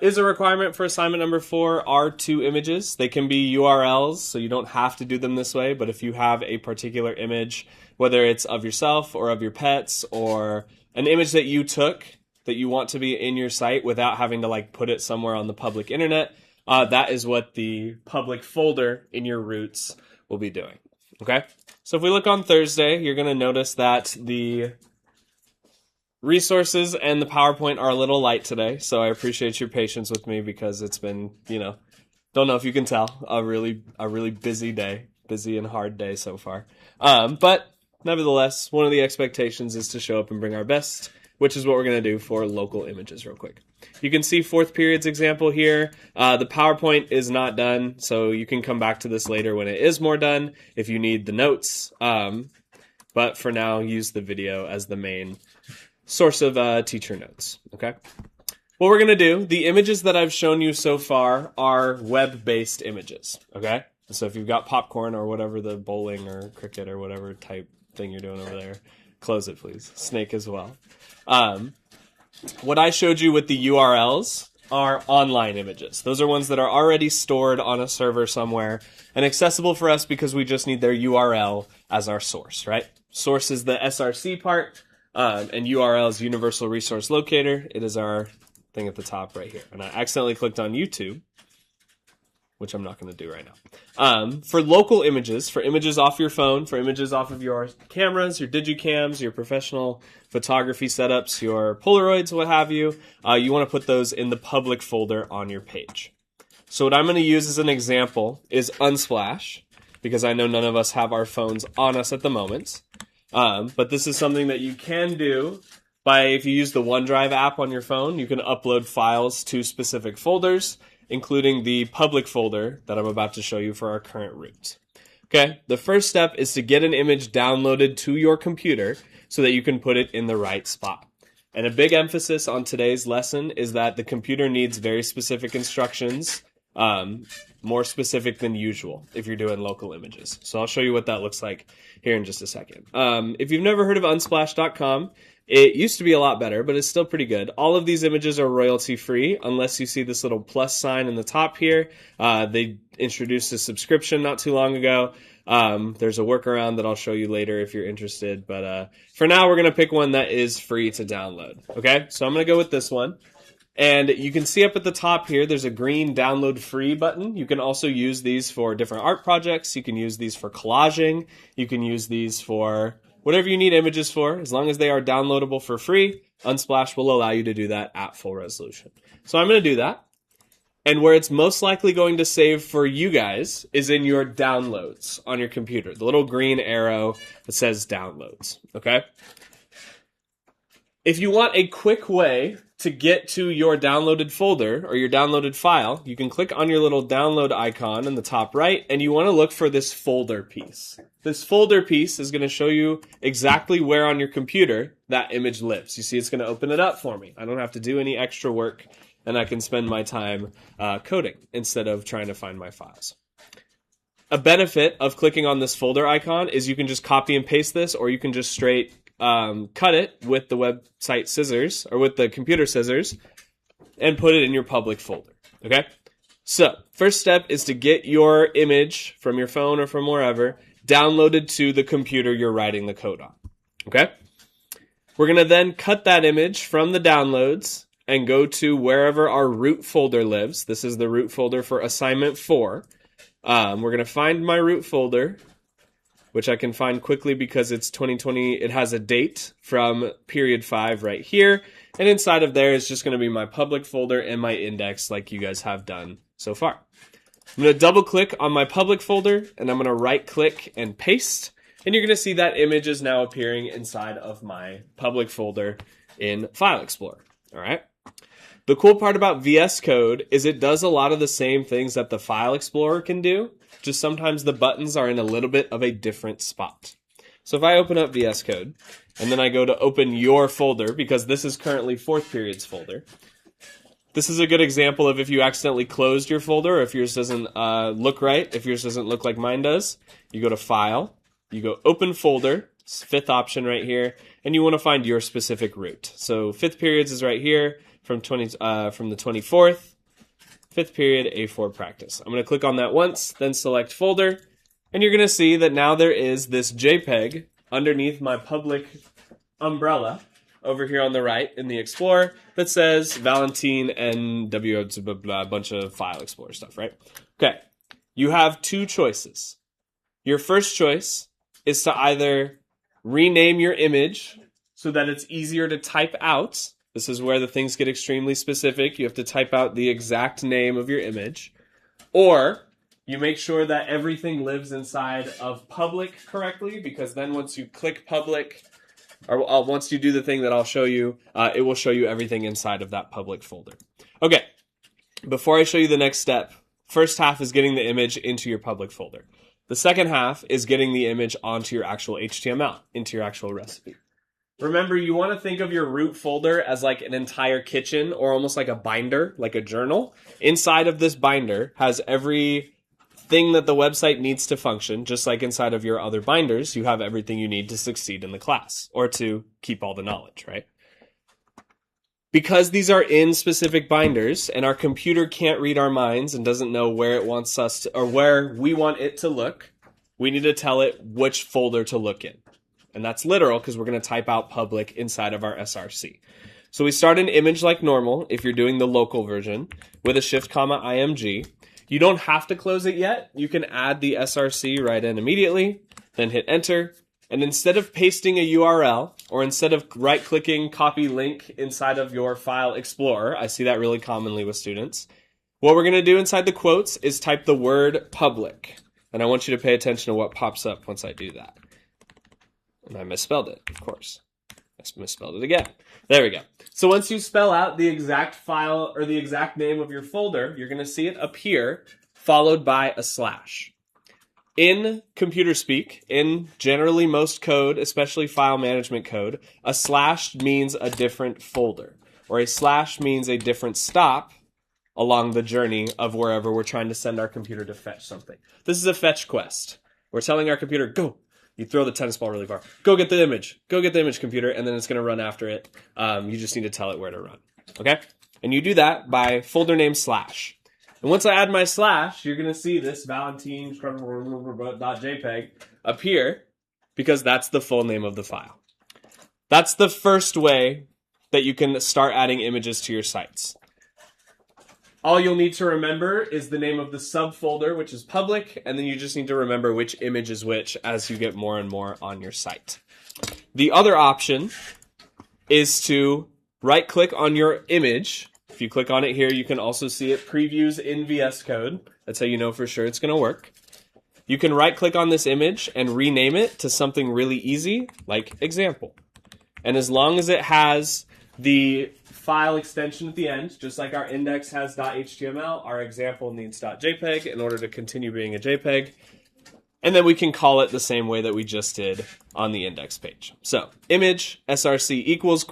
Is a requirement for assignment number 4 are 2 images. They can be URLs, so you don't have to do them this way, but if you have a particular image, whether it's of yourself or of your pets or an image that you took that you want to be in your site without having to like put it somewhere on the public internet, that is what the public folder in your roots will be doing. Okay? So if we look on Thursday, you're going to notice that the resources and the PowerPoint are a little light today, so I appreciate your patience with me because it's been, don't know if you can tell, a really busy day, busy and hard day so far. But nevertheless, one of the expectations is to show up and bring our best, which is what we're going to do for local images real quick. You can see 4th period's example here. The PowerPoint is not done, so you can come back to this later when it is more done if you need the notes. But for now, use the video as the main source of teacher notes, okay? What we're going to do, the images that I've shown you so far are web-based images, okay? So if you've got popcorn or whatever, the bowling or cricket or whatever type thing you're doing over there, close it, please. Snake as well. What I showed you with the URLs are online images. Those are ones that are already stored on a server somewhere and accessible for us because we just need their URL as our source, right? Source is the SRC part. And URL is Universal Resource Locator. It is our thing at the top right here. And I accidentally clicked on YouTube, which I'm not going to do right now. For local images, for images off your phone, for images off of your cameras, your digicams, your professional photography setups, your Polaroids, what have you, you want to put those in the public folder on your page. So what I'm going to use as an example is Unsplash, because I know none of us have our phones on us at the moment. But this is something that you can do by, if you use the OneDrive app on your phone, you can upload files to specific folders, including the public folder that I'm about to show you for our current route. Okay, the first step is to get an image downloaded to your computer so that you can put it in the right spot. And a big emphasis on today's lesson is that the computer needs very specific instructions, more specific than usual if you're doing local images. So I'll show you what that looks like here in just a second. If you've never heard of Unsplash.com, it used to be a lot better, but it's still pretty good. All of these images are royalty free unless you see this little plus sign in the top here. They introduced a subscription not too long ago. There's a workaround that I'll show you later if you're interested. But for now, we're going to pick one that is free to download. Okay, so I'm going to go with this one. And you can see up at the top here, there's a green download free button. You can also use these for different art projects. You can use these for collaging. You can use these for whatever you need images for. As long as they are downloadable for free, Unsplash will allow you to do that at full resolution. So I'm going to do that. And where it's most likely going to save for you guys is in your downloads on your computer. The little green arrow that says downloads, okay? If you want a quick way to get to your downloaded folder or your downloaded file, you can click on your little download icon in the top right, and you want to look for this folder piece. This folder piece is going to show you exactly where on your computer that image lives. You see, it's going to open it up for me. I don't have to do any extra work, and I can spend my time coding instead of trying to find my files. A benefit of clicking on this folder icon is you can just copy and paste this, or you can just straight cut it with the website scissors or with the computer scissors and put it in your public folder, okay? So, first step is to get your image from your phone or from wherever downloaded to the computer you're writing the code on, okay? We're going to then cut that image from the downloads and go to wherever our root folder lives. This is the root folder for assignment 4. We're going to find my root folder, which I can find quickly because it's 2020. It has a date from period 5 right here. And inside of there is just going to be my public folder and my index like you guys have done so far. I'm going to double click on my public folder and I'm going to right click and paste. And you're going to see that image is now appearing inside of my public folder in File Explorer. All right. The cool part about VS Code is it does a lot of the same things that the File Explorer can do, just sometimes the buttons are in a little bit of a different spot. So if I open up VS Code, and then I go to open your folder, because this is currently 4th period's folder, this is a good example of if you accidentally closed your folder, or if yours doesn't look right, if yours doesn't look like mine does, you go to File, you go Open Folder, 5th option right here, and you want to find your specific root. So 5th periods is right here, from the 24th, 5th period, A4 practice. I'm going to click on that once, then select folder, and you're going to see that now there is this JPEG underneath my public umbrella over here on the right in the Explorer that says Valentine and blah, blah, a bunch of File Explorer stuff, right? Okay, you have two choices. Your first choice is to either rename your image so that it's easier to type out. This is where the things get extremely specific. You have to type out the exact name of your image. Or you make sure that everything lives inside of public correctly, because then once you click public, or once you do the thing that I'll show you, it will show you everything inside of that public folder. Okay, before I show you the next step, first half is getting the image into your public folder. The second half is getting the image onto your actual HTML, into your actual recipe. Remember, you want to think of your root folder as like an entire kitchen, or almost like a binder, like a journal. Inside of this binder has every thing that the website needs to function, just like inside of your other binders, you have everything you need to succeed in the class, or to keep all the knowledge, right? Because these are in specific binders, and our computer can't read our minds and doesn't know where it wants us to, or where we want it to look, we need to tell it which folder to look in. And that's literal, because we're going to type out public inside of our SRC. So we start an image like normal, if you're doing the local version, with a shift comma IMG. You don't have to close it yet. You can add the SRC right in immediately, then hit enter. And instead of pasting a URL, or instead of right-clicking copy link inside of your File Explorer, I see that really commonly with students, what we're going to do inside the quotes is type the word public. And I want you to pay attention to what pops up once I do that. And I misspelled it, of course. I misspelled it again. There we go. So once you spell out the exact file or the exact name of your folder, you're going to see it appear followed by a slash. In computer speak, in generally most code, especially file management code, a slash means a different folder, or a slash means a different stop along the journey of wherever we're trying to send our computer to fetch something. This is a fetch quest. We're telling our computer, go. You throw the tennis ball really far. Go get the image. Go get the image, computer, and then it's going to run after it. You just need to tell it where to run. Okay? And you do that by folder name slash. And once I add my slash, you're going to see this valentine.jpg appear, because that's the full name of the file. That's the first way that you can start adding images to your sites. All you'll need to remember is the name of the subfolder, which is public, and then you just need to remember which image is which as you get more and more on your site. The other option is to right-click on your image. If you click on it here, you can also see it previews in VS Code. That's how you know for sure it's going to work. You can right-click on this image and rename it to something really easy, like example. And as long as it has the file extension at the end, just like our index has .html, our example needs .jpg in order to continue being a JPEG. And then we can call it the same way that we just did on the index page. So image src equals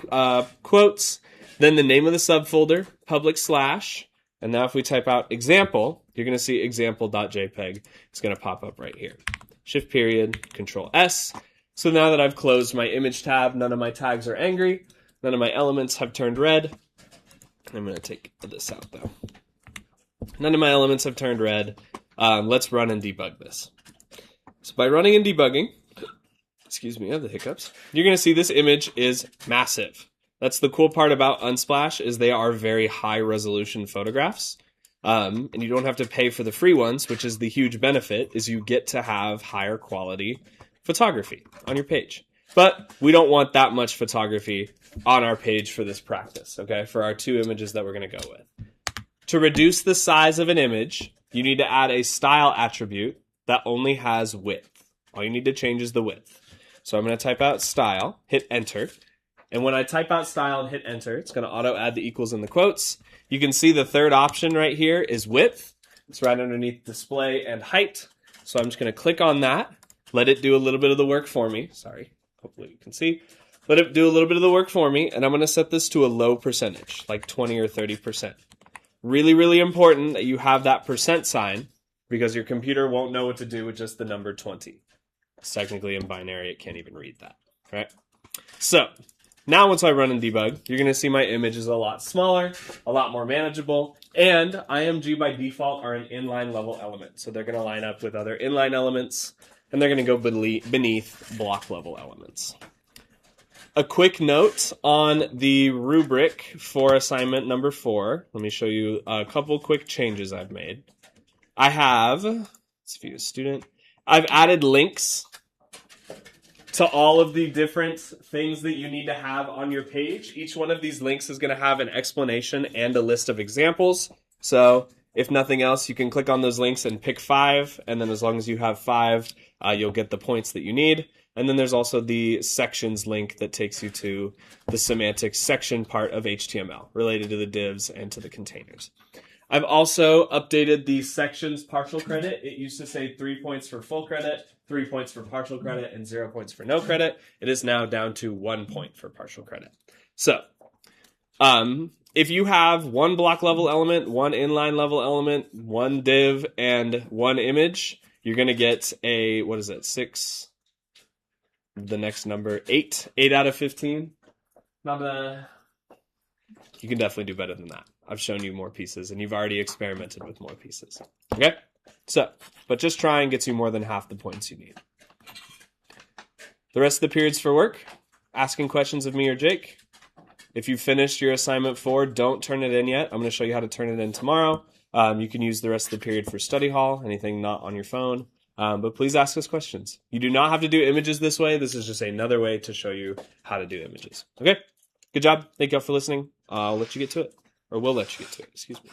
quotes, then the name of the subfolder, public slash, and now if we type out example, you're going to see example.jpg. It's going to pop up right here. Shift period, Control S. So now that I've closed my image tab, none of my tags are angry. None of my elements have turned red. I'm going to take this out, though. None of my elements have turned red. Let's run and debug this. So by running and debugging, excuse me, I have the hiccups, you're going to see this image is massive. That's the cool part about Unsplash, is they are very high-resolution photographs. And you don't have to pay for the free ones, which is the huge benefit, is you get to have higher quality photography on your page. But we don't want that much photography on our page for this practice, okay? For our two images that we're going to go with. To reduce the size of an image, you need to add a style attribute that only has width. All you need to change is the width. So I'm going to type out style, hit enter. And when I type out style and hit enter, it's going to auto add the equals in the quotes. You can see the third option right here is width. It's right underneath display and height. So I'm just going to click on that, let it do a little bit of the work for me. Sorry. Hopefully you can see. Let it do a little bit of the work for me, and I'm going to set this to a low percentage, like 20 or 30%. Really, really important that you have that percent sign, because your computer won't know what to do with just the number 20. It's technically in binary, it can't even read that, right? So, Now once I run and debug, you're going to see my image is a lot smaller, a lot more manageable, and IMG by default are an inline level element. So they're going to line up with other inline elements, and they're going to go beneath block level elements. A quick note on the rubric for assignment number 4. Let me show you a couple quick changes I've made. I have, let's view a student, I've added links to all of the different things that you need to have on your page. Each one of these links is going to have an explanation and a list of examples. So if nothing else, you can click on those links and pick 5, and then as long as you have 5, you'll get the points that you need. And then there's also the sections link that takes you to the semantics section part of HTML related to the divs and to the containers. I've also updated the sections partial credit. It used to say 3 points for full credit, 3 points for partial credit, and 0 points for no credit. It is now down to 1 point for partial credit. So, if you have one block level element, one inline level element, one div, and one image, you're going to get a, 6, the next number, 8 out of 15. You can definitely do better than that. I've shown you more pieces, and you've already experimented with more pieces. Okay? So, but just trying gets you more than half the points you need. The rest of the periods for work, asking questions of me or Jake. If you finished your assignment 4, don't turn it in yet. I'm going to show you how to turn it in tomorrow. You can use the rest of the period for study hall, anything not on your phone. But please ask us questions. You do not have to do images this way. This is just another way to show you how to do images. Okay? Good job. Thank y'all for listening. I'll let you get to it. Or we'll let you get to it. Excuse me.